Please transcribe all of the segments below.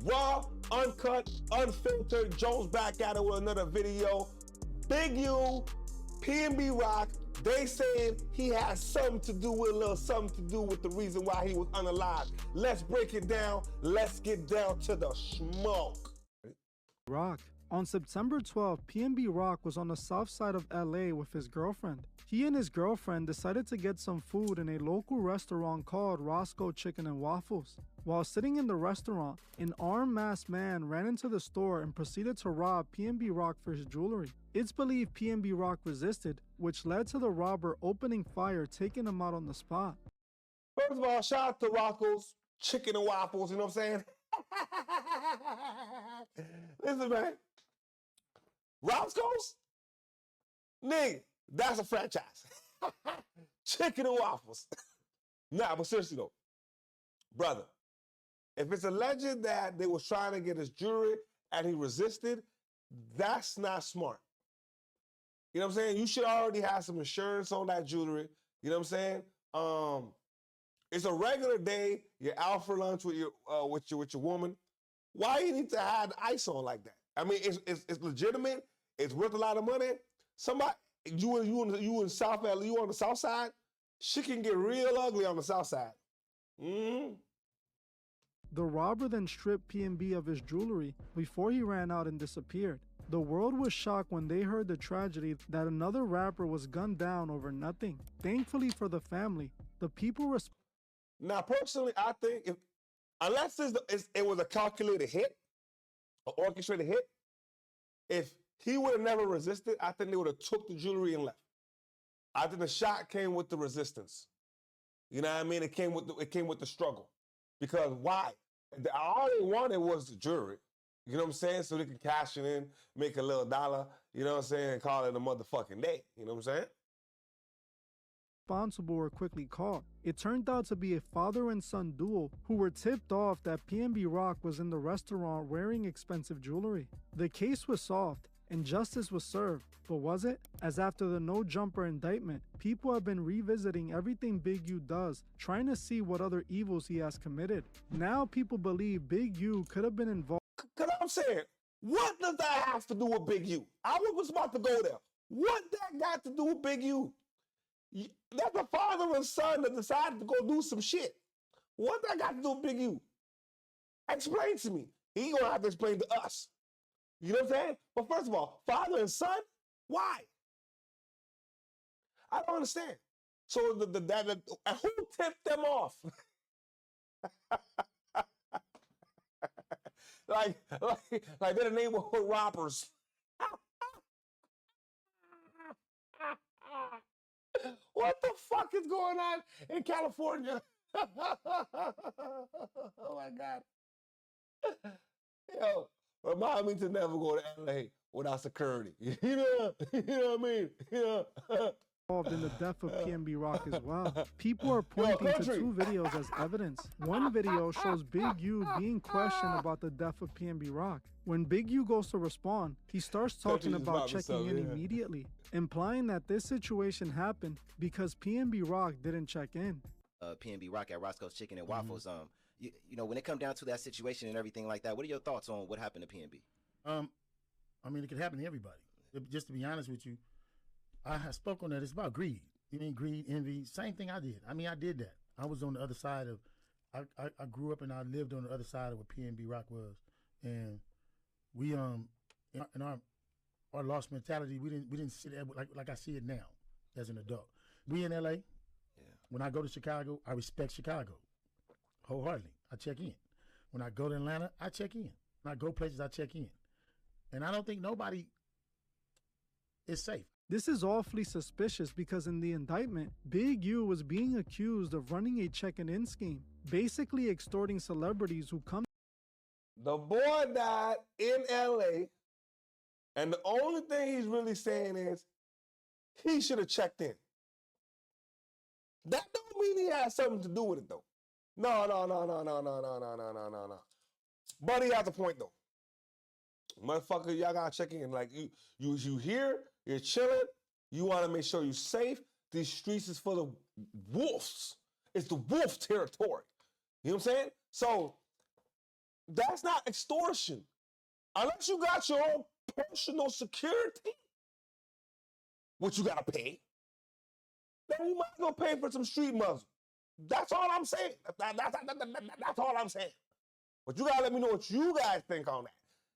Raw, uncut, unfiltered. Jones back at it with another video. Big U, PnB Rock, they saying he has something to do with, a little something to do with the reason why he was unalived. Let's break it down. Let's get down to the smoke. Rock. On September 12th, PnB Rock was on the south side of LA with his girlfriend. He and his girlfriend decided to get some food in a local restaurant called Roscoe Chicken and Waffles. While sitting in the restaurant, an armed masked man ran into the store and proceeded to rob PnB Rock for his jewelry. It's believed PnB Rock resisted, which led to the robber opening fire, taking him out on the spot. First of all, shout out to Rocco's Chicken and Waffles, you know what I'm saying? Listen, man. Roscoe's? Nigga, that's a franchise. Chicken and Waffles. Nah, but seriously though, brother, if it's alleged that they was trying to get his jewelry and he resisted, that's not smart. You know what I'm saying? You should already have some insurance on that jewelry. You know what I'm saying? It's a regular day. You're out for lunch with your woman. Why you need to have the ice on like that? I mean, it's legitimate. It's worth a lot of money. Somebody, you in South LA, you on the South Side, shit can get real ugly on the South Side. The robber then stripped PnB of his jewelry before he ran out and disappeared. The world was shocked when they heard the tragedy that another rapper was gunned down over nothing. Thankfully for the family, the people Now, personally, I think unless it was a calculated hit, an orchestrated hit, if he would have never resisted, I think they would have took the jewelry and left. I think the shot came with the resistance. You know what I mean? It came with the struggle. Because why? All they wanted was the jewelry. You know what I'm saying? So they can cash it in, make a little dollar, you know what I'm saying, and call it a motherfucking day. You know what I'm saying? Responsible were quickly caught. It turned out to be a father and son duo who were tipped off that PnB Rock was in the restaurant wearing expensive jewelry. The case was solved and justice was served, but was it? As after the no jumper indictment, people have been revisiting everything Big U does, trying to see what other evils he has committed. Now people believe Big U could have been involved. Cause I'm saying, what does that have to do with Big U? I was about to go there. What that got to do with Big U? That's a father and son that decided to go do some shit. What that got to do with Big U? Explain to me. He gonna have to explain to us. You know what I'm saying? But first of all, father and son, why? I don't understand. So who tipped them off? like they're the neighborhood robbers. What the fuck is going on in California? Oh my God. Yo, remind me to never go to LA without security. You know what I mean? Involved in the death of PnB Rock as well. People are pointing to two videos as evidence. One video shows Big U being questioned about the death of PnB Rock. When Big U goes to respond, he starts talking about checking in immediately, implying that this situation happened because PnB Rock didn't check in. PnB Rock at Roscoe's Chicken and Waffles. You know, when it comes down to that situation and everything like that, what are your thoughts on what happened to PnB? I mean, it could happen to everybody. Just to be honest with you, I have spoken on that. It's about greed. You mean greed, envy, same thing I did. I mean, I did that. I was on the other side of, I grew up and I lived on the other side of what PnB Rock was. And we, in our lost mentality, we didn't see that like I see it now as an adult. We in LA. Yeah. When I go to Chicago, I respect Chicago wholeheartedly. I check in. When I go to Atlanta, I check in. When I go places, I check in. And I don't think nobody is safe. This is awfully suspicious because in the indictment, Big U was being accused of running a check-in scheme, basically extorting celebrities who come. The boy died in LA, and the only thing he's really saying is he should have checked in. That don't mean he has something to do with it though. No. But he has a point though. Motherfucker, y'all gotta check in. Like you here, you're chilling, you wanna make sure you're safe. These streets is full of wolves. It's the wolf territory. You know what I'm saying? So That's not extortion. Unless you got your own personal security, which you gotta pay, then you might as well pay for some street muzzle. That's all I'm saying. That's all I'm saying. But you gotta let me know what you guys think on that.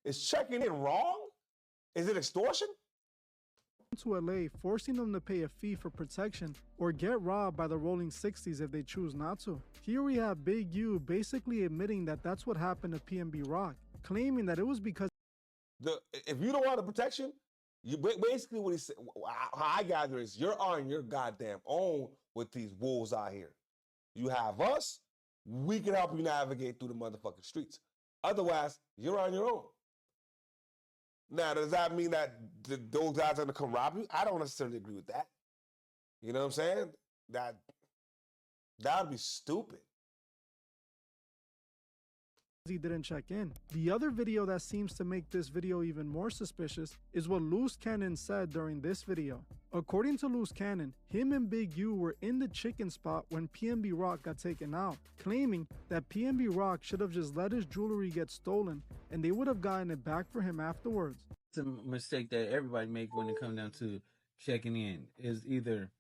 Is checking in wrong? Is it extortion? To LA, forcing them to pay a fee for protection or get robbed by the rolling 60s if they choose not to. Here we have Big U basically admitting that that's what happened to PnB Rock, claiming that it was because if you don't want the protection, you basically what he said, how I gather is you're on your goddamn own with these wolves out here. You have us, we can help you navigate through the motherfucking streets. Otherwise, you're on your own. Now, does that mean that those guys are gonna come rob you? I don't necessarily agree with that. You know what I'm saying? That would be stupid. he didn't check in. The other video that seems to make this video even more suspicious is what Loose Cannon said during this video. According to Loose Cannon, him and Big U were in the chicken spot when PnB Rock got taken out, claiming that PnB Rock should have just let his jewelry get stolen and they would have gotten it back for him afterwards. It's a mistake that everybody make when it comes down to checking in. Is either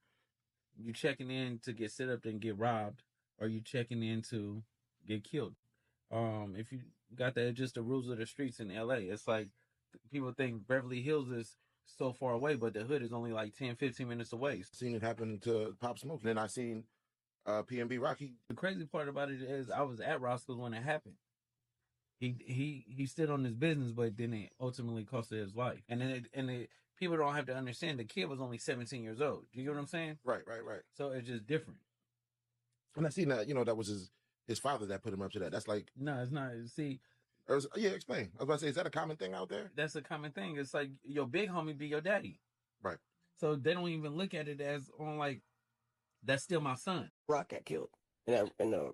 you checking in to get set up and get robbed, or you checking in to get killed. If you got that, just the rules of the streets in LA. It's like people think Beverly Hills is so far away, but the hood is only like 10, 15 minutes away. Seen it happen to Pop Smoke. Then I seen PnB Rock. The crazy part about it is I was at Roscoe's when it happened. He stood on his business, but then it ultimately costed his life. And then people don't have to understand the kid was only 17 years old. Do you get what I'm saying? Right. So it's just different. And I seen that, that was his father that put him up to that. That's like, No, it's not. See, yeah, explain. I was about to say, is that a common thing out there? that's a common thing. It's like your big homie be your daddy. Right. So they don't even look at it as on like, that's still my son. Rock got killed in the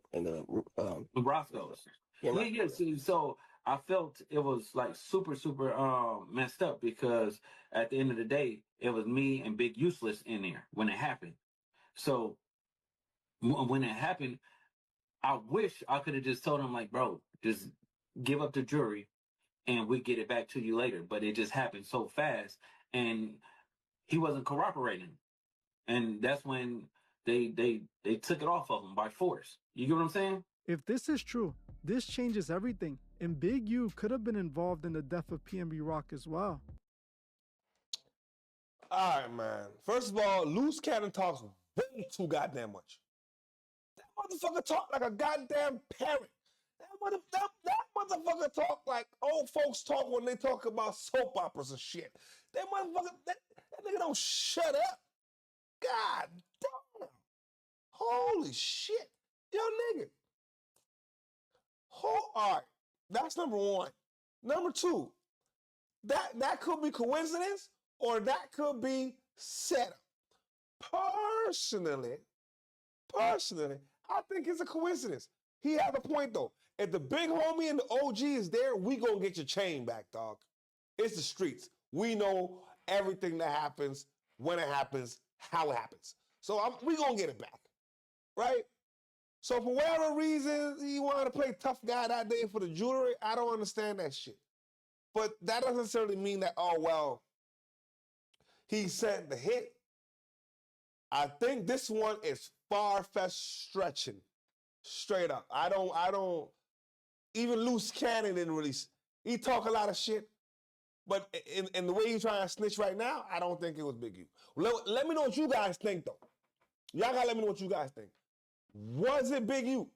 Roscoe's. yeah, Yeah, so I felt it was like super messed up because at the end of the day, it was me and Big Useless in there when it happened. So when it happened, I wish I could have just told him like, bro, just give up the jury and we get it back to you later. But it just happened so fast and he wasn't cooperating. And that's when they took it off of him by force. You get what I'm saying? If this is true, this changes everything, and Big U could have been involved in the death of PnB Rock as well. All right, man. First of all, Loose Cannon talks way too goddamn much. That motherfucker talk like a goddamn parrot. That motherfucker talk like old folks talk when they talk about soap operas and shit. That motherfucker, that nigga don't shut up. God damn. Holy shit. Yo, nigga. All right. That's number one. Number two, that could be coincidence or that could be setup. Personally, I think it's a coincidence. He has a point though. If the big homie and the OG is there, we gonna get your chain back, dog. It's the streets. We know everything that happens, when it happens, how it happens. So we gonna get it back, right? So for whatever reason you want to play tough guy that day for the jewelry, I don't understand that shit. But that doesn't necessarily mean that, oh, well, he sent the hit. I think this one is far-fetched stretching. Straight up. I don't, even Loose Cannon didn't really, he talk a lot of shit, but in the way he's trying to snitch right now, I don't think it was Big U. Let me know what you guys think, though. Y'all gotta let me know what you guys think. Was it Big U?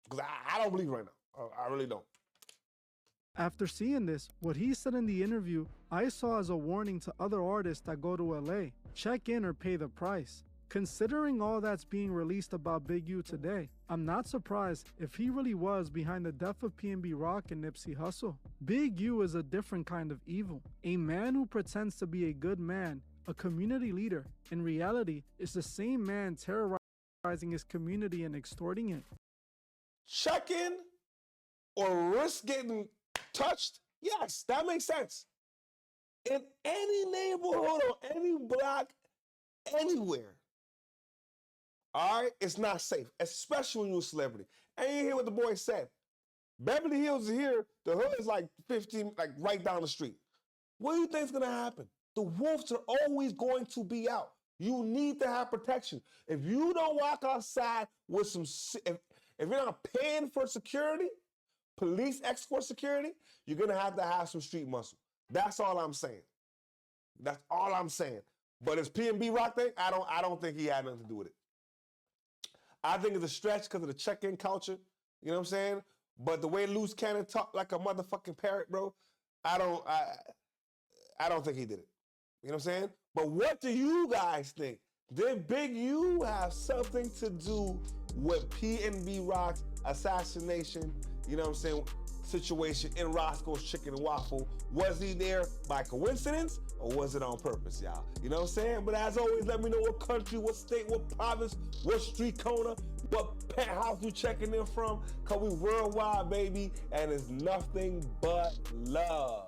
Because I don't believe right now. I really don't. After seeing this, what he said in the interview, I saw as a warning to other artists that go to LA. Check in or pay the price. Considering all that's being released about Big U today, I'm not surprised if he really was behind the death of PnB Rock and Nipsey Hussle. Big U is a different kind of evil. A man who pretends to be a good man, a community leader, in reality is the same man terrorizing his community and extorting it. Check in or risk getting touched? Yes, that makes sense. In any neighborhood or any block, anywhere, all right, it's not safe, especially when you're a celebrity. And you hear what the boy said. Beverly Hills is here. The hood is like 15, like right down the street. What do you think's gonna happen? The wolves are always going to be out. You need to have protection. If you don't walk outside with some, if you're not paying for security, police escort security, you're gonna have some street muscle. That's all I'm saying. That's all I'm saying. But his PnB Rock thing, I don't think he had nothing to do with it. I think it's a stretch because of the check-in culture. You know what I'm saying? But the way Loose Cannon talk like a motherfucking parrot, bro, I don't think he did it. You know what I'm saying? But what do you guys think? Did Big U have something to do with PnB Rock's assassination, you know what I'm saying, situation in Roscoe's Chicken and Waffle? Was he there by coincidence or was it on purpose, y'all? You know what I'm saying? But as always, let me know what country, what state, what province, what street corner, what penthouse you checking in from, because we worldwide, baby, and it's nothing but love.